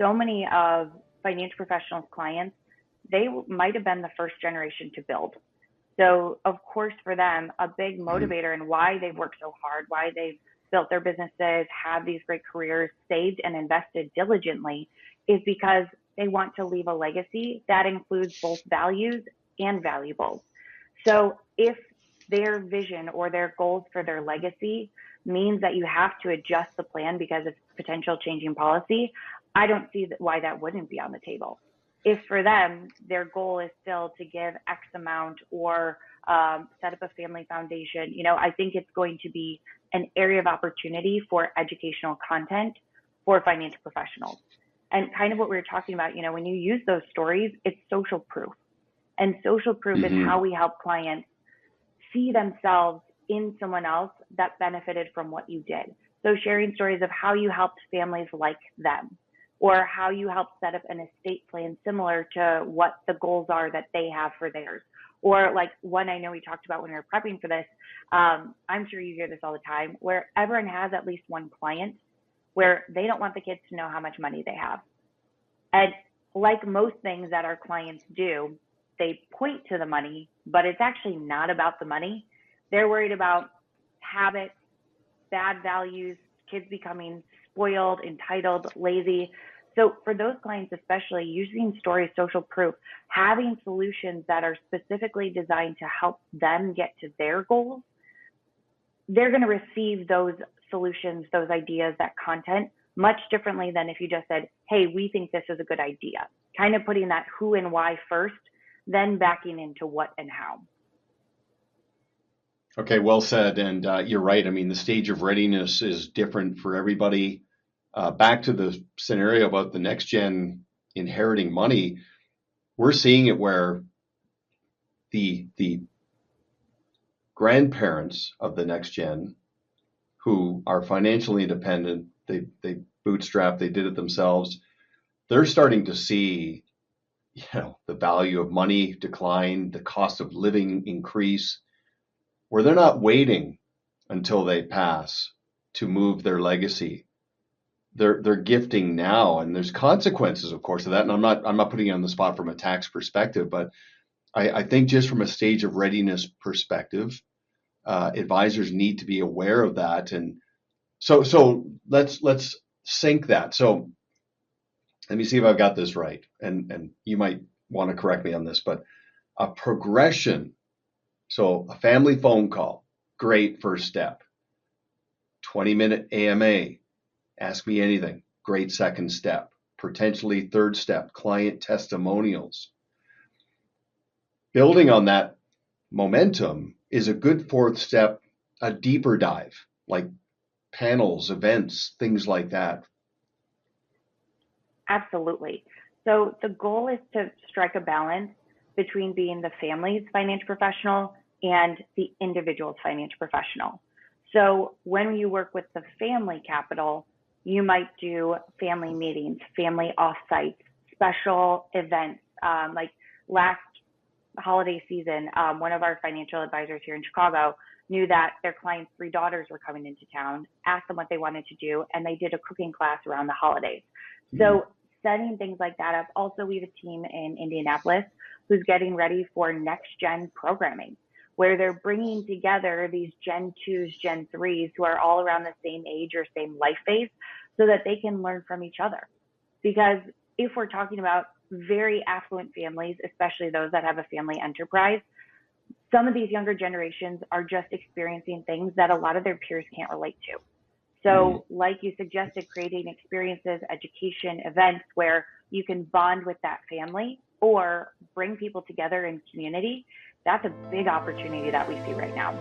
so many of financial professionals' clients, they might have been the first generation to build. So, of course, for them, a big motivator and why they've worked so hard, why they've built their businesses, have these great careers, saved and invested diligently, is because they want to leave a legacy that includes both values and valuables. So if their vision or their goals for their legacy means that you have to adjust the plan because of potential changing policy, I don't see why that wouldn't be on the table. If for them, their goal is still to give X amount or set up a family foundation, I think it's going to be an area of opportunity for educational content for financial professionals. And kind of what we were talking about, when you use those stories, it's social proof. And social proof is how we help clients see themselves in someone else that benefited from what you did. So sharing stories of how you helped families like them, or how you helped set up an estate plan similar to what the goals are that they have for theirs. Or like one I know we talked about when we were prepping for this, I'm sure you hear this all the time, where everyone has at least one client where they don't want the kids to know how much money they have. And like most things that our clients do, they point to the money, but it's actually not about the money. They're worried about habits, bad values, kids becoming spoiled, entitled, lazy. So for those clients, especially using stories, social proof, having solutions that are specifically designed to help them get to their goals, they're going to receive those solutions, those ideas, that content much differently than if you just said, hey, we think this is a good idea. Kind of putting that who and why first, then backing into what and how. Okay, well said. And you're right. I mean, the stage of readiness is different for everybody. Back to the scenario about the next gen inheriting money, we're seeing it where the grandparents of the next gen who are financially independent, they bootstrap, they did it themselves, they're starting to see the value of money decline, the cost of living increase, where they're not waiting until they pass to move their legacy. They're gifting now, and there's consequences, of course, of that. And I'm not putting you on the spot from a tax perspective, but I think just from a stage of readiness perspective, advisors need to be aware of that. And so let's sync that. So let me see if I've got this right, and you might want to correct me on this, but a progression. So a family phone call, great first step. 20-minute AMA, ask me anything, great second step. Potentially third step, client testimonials. Building on that momentum is a good fourth step, a deeper dive, like panels, events, things like that. Absolutely. So the goal is to strike a balance between being the family's financial professional and the individual's financial professional. So when you work with the family capital, you might do family meetings, family offsites, special events. Like last holiday season, one of our financial advisors here in Chicago knew that their clients' 3 daughters were coming into town, asked them what they wanted to do, and they did a cooking class around the holidays. So setting things like that up. Also, we have a team in Indianapolis who's getting ready for next gen programming, where they're bringing together these Gen 2s, Gen 3s who are all around the same age or same life phase so that they can learn from each other. Because if we're talking about very affluent families, especially those that have a family enterprise, some of these younger generations are just experiencing things that a lot of their peers can't relate to. So like you suggested, creating experiences, education, events where you can bond with that family or bring people together in community, that's a big opportunity that we see right now.